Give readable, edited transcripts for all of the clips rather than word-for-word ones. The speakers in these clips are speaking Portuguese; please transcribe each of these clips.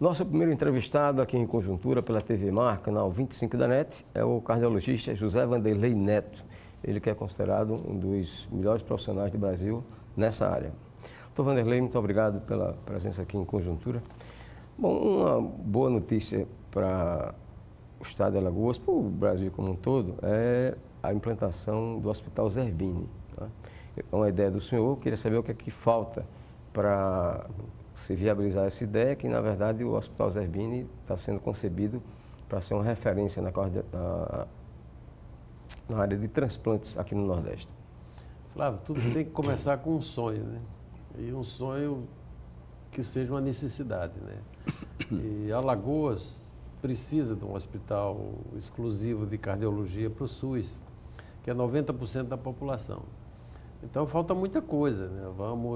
Nosso primeiro entrevistado aqui em Conjuntura pela TV Mar, canal 25 da NET, é o cardiologista José Vanderlei Neto. Ele que é considerado um dos melhores profissionais do Brasil nessa área. Doutor Vanderlei, muito obrigado pela presença aqui em Conjuntura. Bom, uma boa notícia para o estado de Alagoas, para o Brasil como um todo, é a implantação do Hospital Zerbini. Tá? É uma ideia do senhor, queria saber o que é que falta para se viabilizar essa ideia, que na verdade o Hospital Zerbini está sendo concebido para ser uma referência na área de transplantes aqui no Nordeste. Flávio, tudo tem que começar com um sonho, né? E um sonho que seja uma necessidade, né? E Alagoas precisa de um hospital exclusivo de cardiologia para o SUS, que é 90% da população. Então falta muita coisa, né?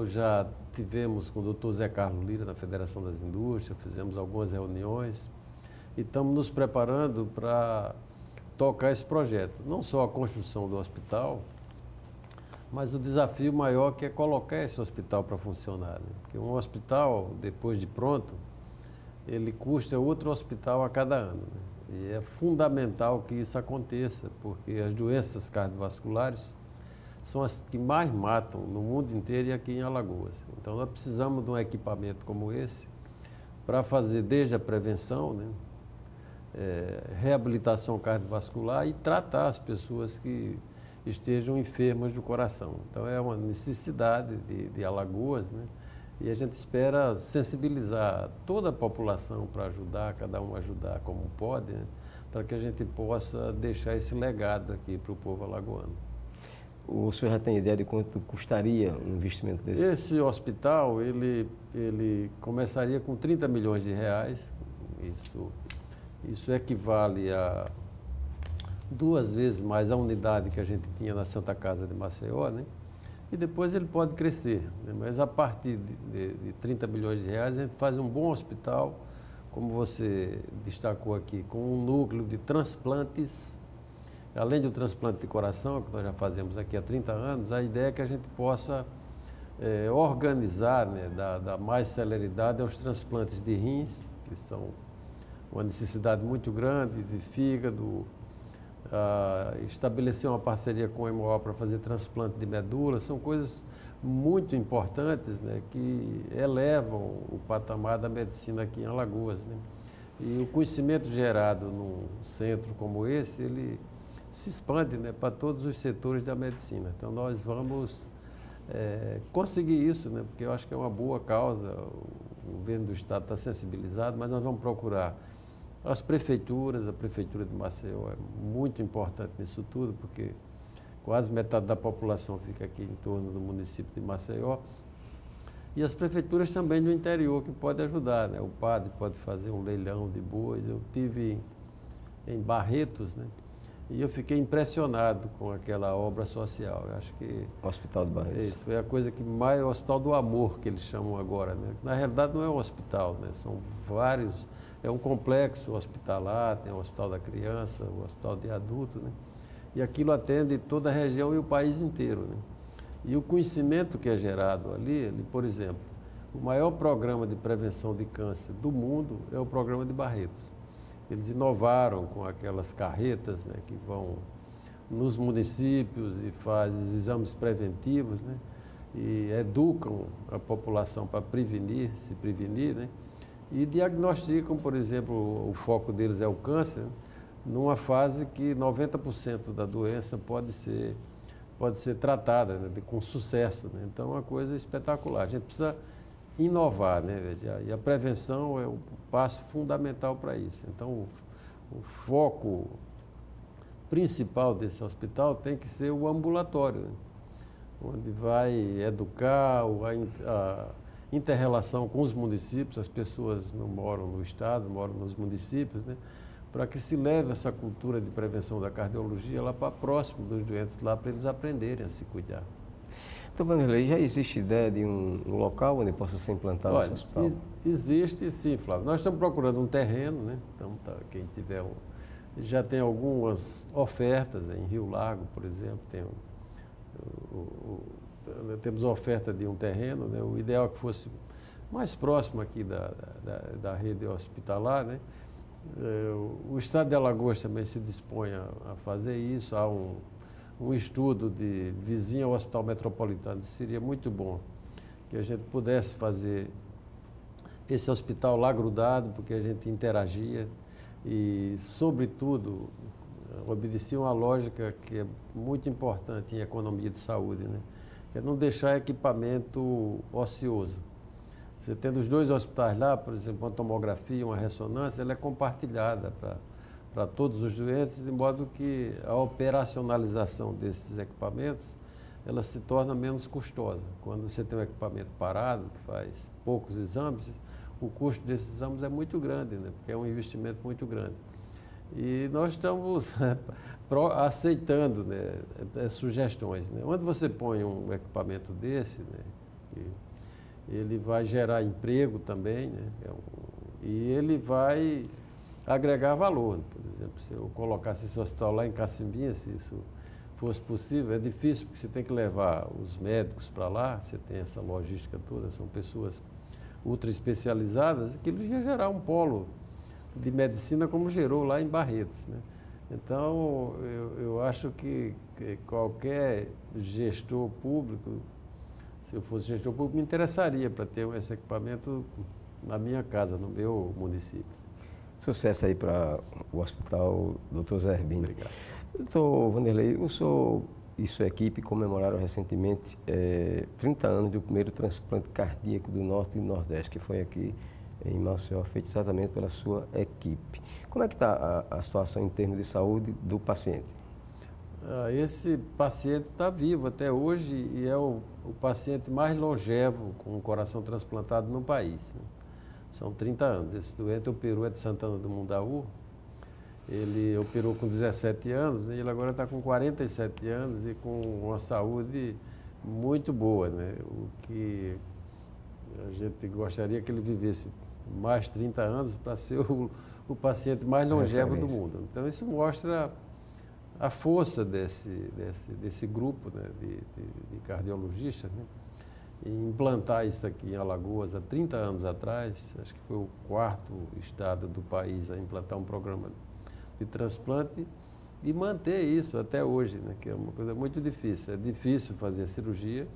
Já tivemos com o Dr. Zé Carlos Lira na Federação das Indústrias, fizemos algumas reuniões e estamos nos preparando para tocar esse projeto. Não só a construção do hospital, mas o desafio maior que é colocar esse hospital para funcionar, né? Porque um hospital, depois de pronto, ele custa outro hospital a cada ano, né? E é fundamental que isso aconteça, porque as doenças cardiovasculares são as que mais matam no mundo inteiro e aqui em Alagoas. Então, nós precisamos de um equipamento como esse para fazer desde a prevenção, né, reabilitação cardiovascular e tratar as pessoas que estejam enfermas do coração. Então, é uma necessidade de Alagoas, né, e a gente espera sensibilizar toda a população para ajudar, cada um ajudar como pode, né, para que a gente possa deixar esse legado aqui para o povo alagoano. O senhor já tem ideia de quanto custaria um investimento desse? Esse hospital, ele começaria com 30 milhões de reais. Isso equivale a 2 vezes mais a unidade que a gente tinha na Santa Casa de Maceió, né? E depois ele pode crescer, né? Mas a partir de 30 milhões de reais a gente faz um bom hospital, como você destacou aqui, com um núcleo de transplantes. Além do transplante de coração, que nós já fazemos aqui há 30 anos, a ideia é que a gente possa organizar, né, dar mais celeridade aos transplantes de rins, que são uma necessidade muito grande, de fígado, estabelecer uma parceria com o MOA para fazer transplante de medula, são coisas muito importantes, né, que elevam o patamar da medicina aqui em Alagoas, né? E o conhecimento gerado num centro como esse, ele se expande, né, para todos os setores da medicina. Então, nós vamos conseguir isso, né, porque eu acho que é uma boa causa, o governo do Estado está sensibilizado, mas nós vamos procurar as prefeituras, a Prefeitura de Maceió é muito importante nisso tudo, porque quase metade da população fica aqui em torno do município de Maceió, e as prefeituras também do interior que podem ajudar, né? O padre pode fazer um leilão de bois. Eu tive em Barretos, né? E eu fiquei impressionado com aquela obra social. Eu acho que O Hospital de Barretos. isso foi a coisa que mais... O Hospital do Amor, que eles chamam agora, né? Na realidade, não é um hospital, né? São vários... É um complexo hospitalar, tem o Hospital da Criança, o Hospital de Adulto, né? E aquilo atende toda a região e o país inteiro, né? E o conhecimento que é gerado ali, por exemplo, o maior programa de prevenção de câncer do mundo é o programa de Barretos. Eles inovaram com aquelas carretas, né, que vão nos municípios e fazem exames preventivos, né, e educam a população para se prevenir, né, e diagnosticam, por exemplo, o foco deles é o câncer, numa fase que 90% da doença pode ser tratada, né, com sucesso, né. Então, é uma coisa espetacular. A gente precisa inovar, né? E a prevenção é o passo fundamental para isso. Então, o foco principal desse hospital tem que ser o ambulatório, né? Onde vai educar a inter-relação com os municípios. As pessoas não moram no estado, moram nos municípios, né? Para que se leve essa cultura de prevenção da cardiologia lá para próximo dos doentes, lá para eles aprenderem a se cuidar. Então, Vanderlei, já existe ideia de um local onde possa ser implantado esse hospital? Existe sim, Flávio. Nós estamos procurando um terreno, né? Então, quem tiver já tem algumas ofertas em Rio Largo, por exemplo, temos oferta de um terreno, né? O ideal é que fosse mais próximo aqui da rede hospitalar, né? O estado de Alagoas também se dispõe a fazer isso. Há um estudo de vizinho ao Hospital Metropolitano. Seria muito bom que a gente pudesse fazer esse hospital lá grudado, porque a gente interagia e, sobretudo, obedecia uma lógica que é muito importante em economia de saúde, né? Que é não deixar equipamento ocioso. Você tendo os dois hospitais lá, por exemplo, uma tomografia, uma ressonância, ela é compartilhada para todos os doentes, de modo que a operacionalização desses equipamentos ela se torna menos custosa. Quando você tem um equipamento parado, que faz poucos exames, o custo desses exames é muito grande, né? Porque é um investimento muito grande. E nós estamos aceitando, né, sugestões, né? Onde você põe um equipamento desse, né, ele vai gerar emprego também, né, e ele vai agregar valor. Por exemplo, se eu colocasse esse hospital lá em Cacimbinha, se isso fosse possível, é difícil, porque você tem que levar os médicos para lá, você tem essa logística toda, são pessoas ultra especializadas, aquilo ia gerar um polo de medicina como gerou lá em Barretos, né? Então, eu acho que qualquer gestor público, se eu fosse gestor público, me interessaria para ter esse equipamento na minha casa, no meu município. Sucesso aí para o Hospital Dr. Zé Herbini. Obrigado. Doutor Vanderlei, o senhor e sua equipe comemoraram recentemente 30 anos do primeiro transplante cardíaco do Norte e do Nordeste, que foi aqui em Maceió, feito exatamente pela sua equipe. Como é que está a situação em termos de saúde do paciente? Esse paciente está vivo até hoje e é o paciente mais longevo com um coração transplantado no país, né? São 30 anos. Esse doente operou, é de Santana do Mundaú. Ele operou com 17 anos e ele agora está com 47 anos e com uma saúde muito boa, né? O que a gente gostaria que ele vivesse mais 30 anos para ser o paciente mais longevo do mundo. Então, isso mostra a força desse grupo, né, de cardiologistas, né, em implantar isso aqui em Alagoas há 30 anos atrás. Acho que foi o 4º estado do país a implantar um programa de transplante e manter isso até hoje, né, que é uma coisa muito difícil. É difícil fazer a cirurgia,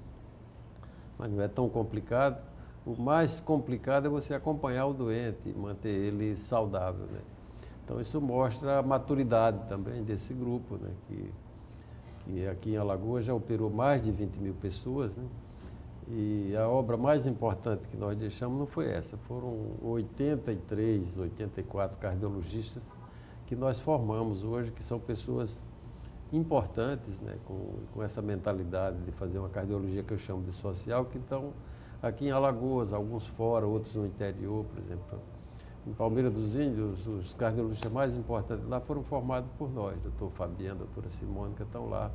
mas não é tão complicado. O mais complicado é você acompanhar o doente e manter ele saudável, né? Então, isso mostra a maturidade também desse grupo, né? Que aqui em Alagoas já operou mais de 20 mil pessoas, né? E a obra mais importante que nós deixamos não foi essa, foram 83, 84 cardiologistas que nós formamos hoje, que são pessoas importantes, né? Com essa mentalidade de fazer uma cardiologia que eu chamo de social, que estão aqui em Alagoas, alguns fora, outros no interior, por exemplo. Em Palmeira dos Índios, os cardiologistas mais importantes lá foram formados por nós, doutor Fabiano, doutora Simone, que estão lá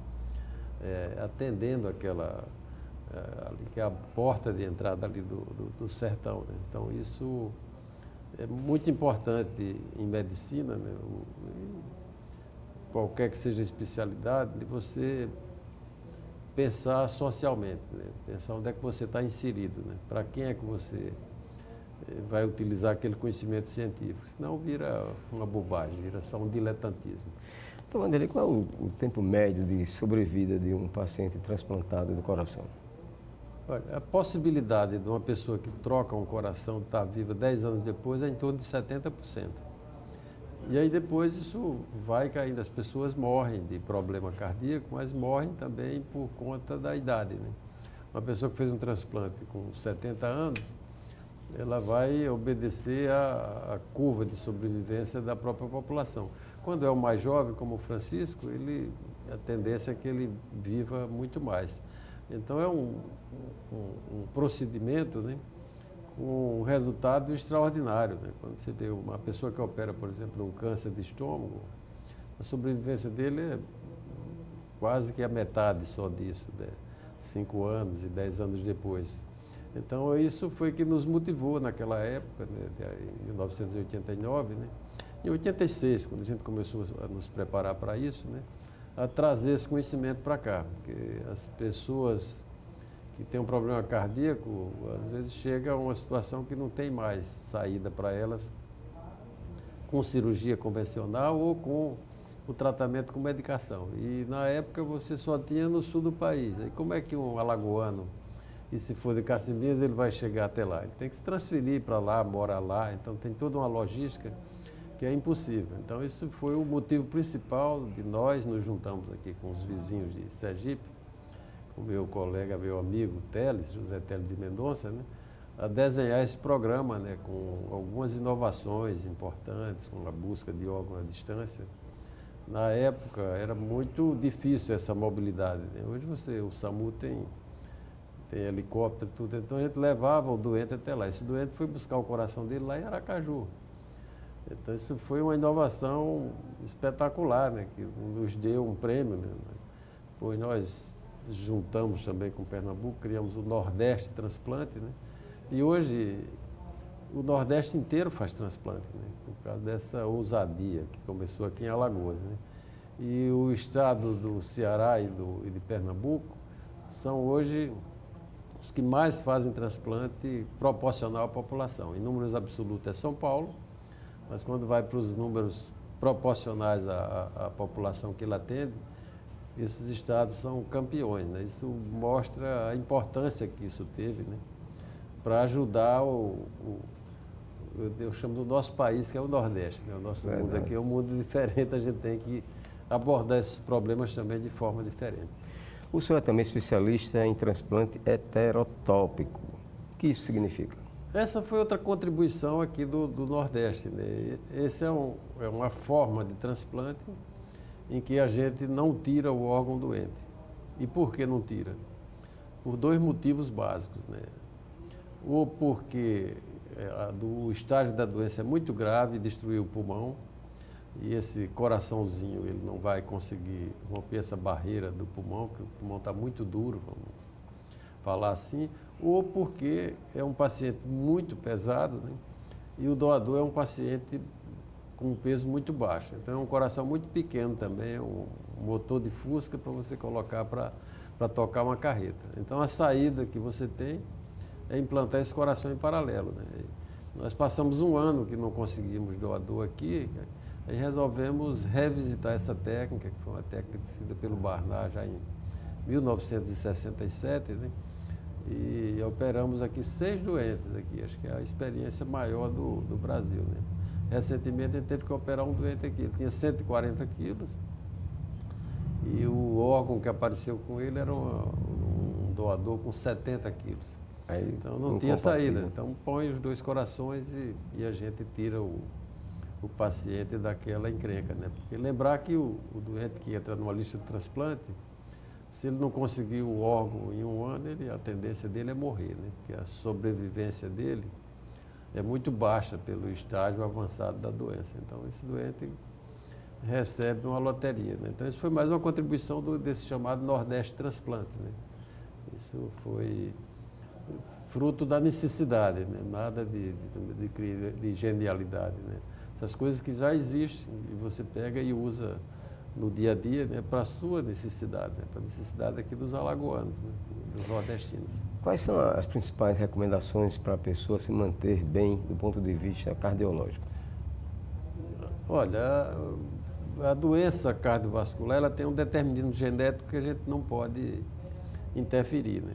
atendendo aquela, ali, que é a porta de entrada ali do sertão, né? Então, isso é muito importante em medicina, né? Qualquer que seja a especialidade, de você pensar socialmente, né? Pensar onde é que você está inserido, né? Para quem é que você vai utilizar aquele conhecimento científico. Senão vira uma bobagem, vira só um diletantismo. Então, Vanderlei, qual é o tempo médio de sobrevida de um paciente transplantado do coração? Olha, a possibilidade de uma pessoa que troca um coração estar viva 10 anos depois é em torno de 70%. E aí depois isso vai caindo, as pessoas morrem de problema cardíaco, mas morrem também por conta da idade, né? Uma pessoa que fez um transplante com 70 anos, ela vai obedecer à curva de sobrevivência da própria população. Quando é o mais jovem, como o Francisco, a tendência é que ele viva muito mais. Então é um procedimento, né, com um resultado extraordinário, né? Quando você vê uma pessoa que opera, por exemplo, um câncer de estômago, a sobrevivência dele é quase que a metade só disso, né? 5 anos e 10 anos depois. Então, isso foi que nos motivou naquela época, né, em 1989, né? Em 86, quando a gente começou a nos preparar para isso, né, a trazer esse conhecimento para cá, porque as pessoas que tem um problema cardíaco, às vezes chega a uma situação que não tem mais saída para elas com cirurgia convencional ou com o tratamento com medicação. E na época você só tinha no sul do país. Aí como é que um alagoano, e se for de Cacimbinhas, ele vai chegar até lá? Ele tem que se transferir para lá, mora lá, então tem toda uma logística que é impossível. Então isso foi o motivo principal de nós nos juntamos aqui com os vizinhos de Sergipe, com o meu colega, meu amigo Teles, José Teles de Mendonça, né, a desenhar esse programa, né, com algumas inovações importantes, com a busca de órgão à distância. Na época era muito difícil essa mobilidade, né? Hoje o SAMU tem helicóptero, tudo, então a gente levava o doente até lá. Esse doente foi buscar o coração dele lá em Aracaju. Então isso foi uma inovação espetacular, né, que nos deu um prêmio, né? Pois nós juntamos também com Pernambuco, criamos o Nordeste Transplante, né? E hoje o Nordeste inteiro faz transplante, né? Por causa dessa ousadia que começou aqui em Alagoas, né? E o estado do Ceará e de Pernambuco são hoje os que mais fazem transplante proporcional à população. Em números absolutos é São Paulo, mas quando vai para os números proporcionais à população que ele atende, esses estados são campeões, né? Isso mostra a importância que isso teve, né, para ajudar eu chamo do nosso país, que é o Nordeste, né? O nosso mundo aqui é um mundo diferente, a gente tem que abordar esses problemas também de forma diferente. O senhor é também especialista em transplante heterotópico. O que isso significa? Essa foi outra contribuição aqui do Nordeste, né? Essa é uma forma de transplante em que a gente não tira o órgão doente. E por que não tira? Por dois motivos básicos, né? Ou porque o estágio da doença é muito grave, destruiu o pulmão, e esse coraçãozinho ele não vai conseguir romper essa barreira do pulmão, que o pulmão está muito duro, vamos falar assim, ou porque é um paciente muito pesado, né? E o doador é um paciente com um peso muito baixo. Então é um coração muito pequeno também, é um motor de fusca para você colocar para tocar uma carreta. Então a saída que você tem é implantar esse coração em paralelo, né? Nós passamos um ano que não conseguimos doador aqui, aí resolvemos revisitar essa técnica, que foi uma técnica decidida pelo Barnard já em 1967, né? E operamos aqui 6 doentes aqui, acho que é a experiência maior do Brasil, né? Recentemente a gente teve que operar um doente aqui, ele tinha 140 quilos e o órgão que apareceu com ele era um doador com 70 quilos. Aí, então não tinha saída, então põe os 2 corações e a gente tira o paciente daquela encrenca, né? Porque lembrar que o doente que entra numa lista de transplante, se ele não conseguir o órgão em um ano, a tendência dele é morrer, né? Porque a sobrevivência dele é muito baixa pelo estágio avançado da doença. Então, esse doente recebe uma loteria, né? Então, isso foi mais uma contribuição desse chamado Nordeste Transplante, né? Isso foi fruto da necessidade, né? Nada de genialidade, né? Essas coisas que já existem e você pega e usa no dia a dia, né, para a sua necessidade, né, para a necessidade aqui dos alagoanos, né, dos nordestinos. Quais são as principais recomendações para a pessoa se manter bem do ponto de vista cardiológico? Olha, a doença cardiovascular ela tem um determinismo genético que a gente não pode interferir, né?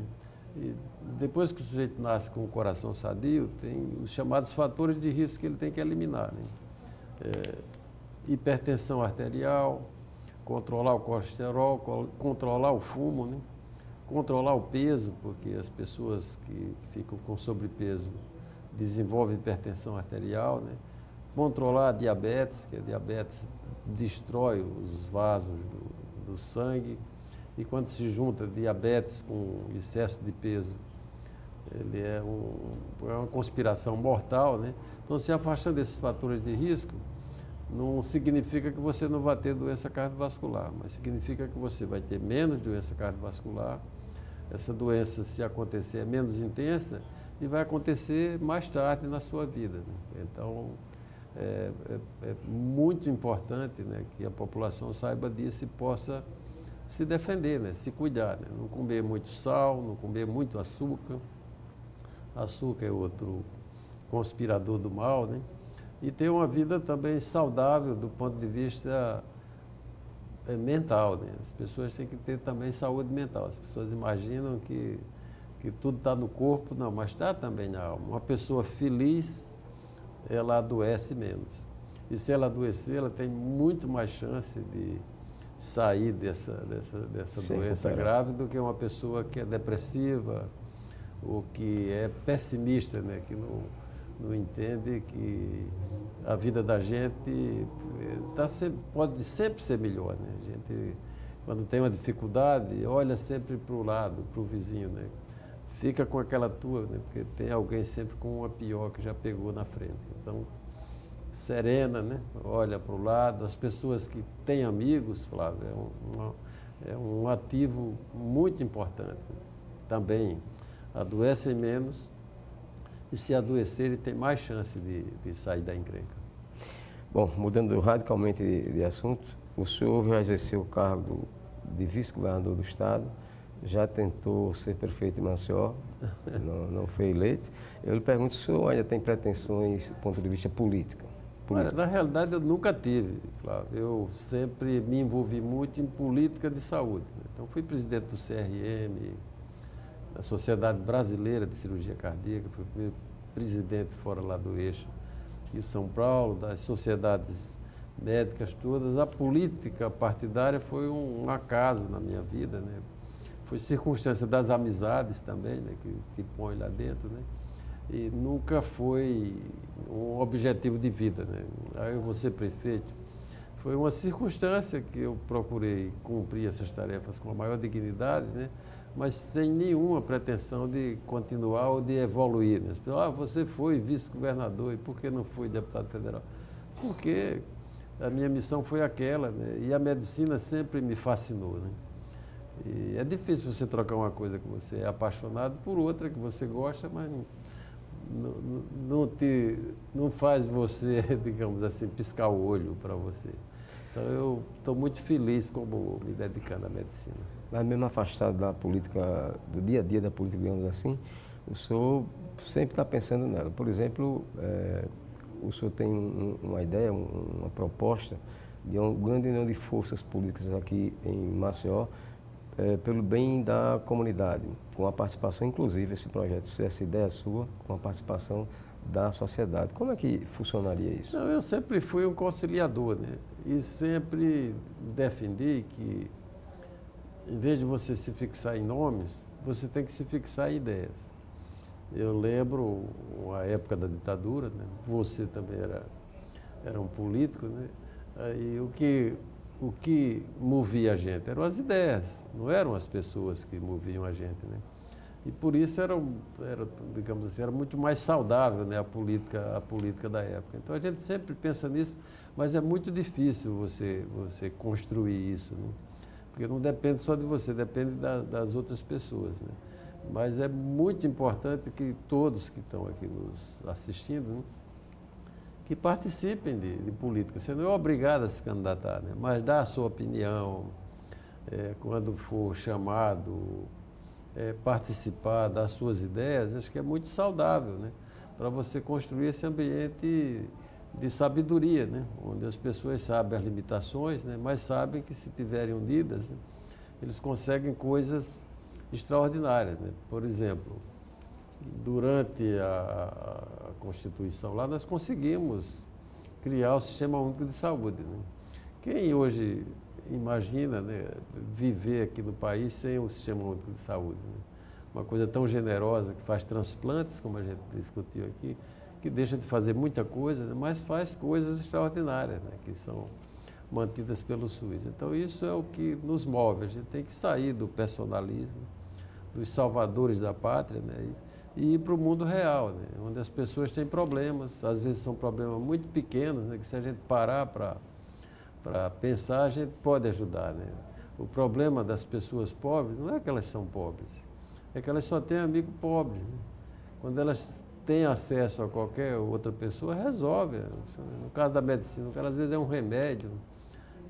E depois que o sujeito nasce com o coração sadio, tem os chamados fatores de risco que ele tem que eliminar, né? Hipertensão arterial, controlar o colesterol, controlar o fumo, né? Controlar o peso, porque as pessoas que ficam com sobrepeso desenvolvem hipertensão arterial, né? Controlar a diabetes, que a diabetes destrói os vasos do sangue, e quando se junta diabetes com excesso de peso, ele é uma conspiração mortal, né? Então, se afastando desses fatores de risco, não significa que você não vai ter doença cardiovascular, mas significa que você vai ter menos doença cardiovascular, essa doença, se acontecer, é menos intensa e vai acontecer mais tarde na sua vida, né? Então, é muito importante, né, que a população saiba disso e possa se defender, né? Se cuidar, né? Não comer muito sal, não comer muito açúcar. Açúcar é outro conspirador do mal, né? E ter uma vida também saudável do ponto de vista mental, né? As pessoas têm que ter também saúde mental. As pessoas imaginam que tudo está no corpo, não, mas está também na alma. Uma pessoa feliz, ela adoece menos. E se ela adoecer, ela tem muito mais chance de sair dessa doença grave do que uma pessoa que é depressiva ou que é pessimista, né? Que não entende que a vida da gente pode sempre ser melhor, né? A gente, quando tem uma dificuldade, olha sempre para o lado, para o vizinho, né? Fica com aquela tua, né? Porque tem alguém sempre com uma pior que já pegou na frente. Então, serena, né? Olha para o lado. As pessoas que têm amigos, Flávio, é um ativo muito importante. Também adoecem menos e se adoecerem tem mais chance de sair da encrenca. Bom, mudando radicalmente de assunto, o senhor já exerceu o cargo de vice-governador do Estado, já tentou ser prefeito de Maceió, não foi eleito. Eu lhe pergunto se o senhor ainda tem pretensões do ponto de vista político. Olha, na realidade eu nunca tive, Flávio. Eu sempre me envolvi muito em política de saúde, né? Então fui presidente do CRM, da Sociedade Brasileira de Cirurgia Cardíaca, fui o primeiro presidente fora lá do eixo de São Paulo, das sociedades médicas todas. A política partidária foi um acaso na minha vida, né? Foi circunstância das amizades também, né? Que põe lá dentro, né? E nunca foi um objetivo de vida, né? Aí eu vou ser prefeito. Foi uma circunstância que eu procurei cumprir essas tarefas com a maior dignidade, né? Mas sem nenhuma pretensão de continuar ou de evoluir, né? As pessoas, você foi vice-governador, e por que não foi deputado federal? Porque a minha missão foi aquela, né? E a medicina sempre me fascinou, né? E é difícil você trocar uma coisa que você é apaixonado por outra que você gosta, mas não faz você, digamos assim, piscar o olho para você. Então eu estou muito feliz como me dedicando à medicina. Mas mesmo afastado da política, do dia a dia da política, digamos assim, o senhor sempre está pensando nela. Por exemplo, o senhor tem uma ideia, uma proposta de uma grande união de forças políticas aqui em Maceió, pelo bem da comunidade, com a participação, inclusive, esse projeto, essa ideia sua, com a participação da sociedade. Como é que funcionaria isso? Não, eu sempre fui um conciliador, né? E sempre defendi que, em vez de você se fixar em nomes, você tem que se fixar em ideias. Eu lembro a época da ditadura, né? Você também era um político, né? E o que movia a gente eram as ideias, não eram as pessoas que moviam a gente, né? E por isso digamos assim, era muito mais saudável, né, a política da época. Então a gente sempre pensa nisso, mas é muito difícil você construir isso, né? Porque não depende só de você, depende das outras pessoas, né? Mas é muito importante que todos que estão aqui nos assistindo, né, que participem de política. Você não é obrigado a se candidatar, né? Mas dá a sua opinião, quando for chamado, participar das suas ideias, acho que é muito saudável, né? Para você construir esse ambiente de sabedoria, né? Onde as pessoas sabem as limitações, né? Mas sabem que se tiverem unidas, né, eles conseguem coisas extraordinárias, né? Por exemplo, durante a Constituição lá, nós conseguimos criar o Sistema Único de Saúde, né? Quem hoje imagina, né, viver aqui no país sem o Sistema Único de Saúde, né? Uma coisa tão generosa que faz transplantes, como a gente discutiu aqui, que deixa de fazer muita coisa, né, mas faz coisas extraordinárias, né, que são mantidas pelo SUS. Então isso é o que nos move. A gente tem que sair do personalismo, dos salvadores da pátria, né, e ir para o mundo real, né, onde as pessoas têm problemas, às vezes são problemas muito pequenos, né, que se a gente parar para pensar, a gente pode ajudar, né? O problema das pessoas pobres não é que elas são pobres, é que elas só têm amigo pobre, né? Quando elas têm acesso a qualquer outra pessoa, resolve. No caso da medicina, o cara às vezes é um remédio,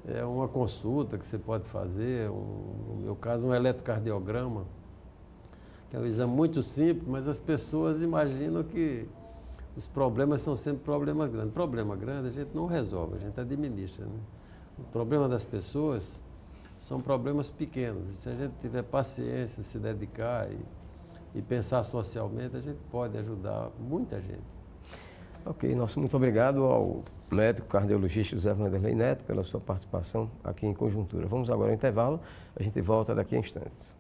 é uma consulta que você pode fazer, no meu caso, um eletrocardiograma, que é um exame muito simples, mas as pessoas imaginam que os problemas são sempre problemas grandes. Problema grande a gente não resolve, a gente administra, né? O problema das pessoas são problemas pequenos. Se a gente tiver paciência, se dedicar e pensar socialmente, a gente pode ajudar muita gente. Ok, nosso muito obrigado ao médico cardiologista José Vanderlei Neto pela sua participação aqui em Conjuntura. Vamos agora ao intervalo, a gente volta daqui a instantes.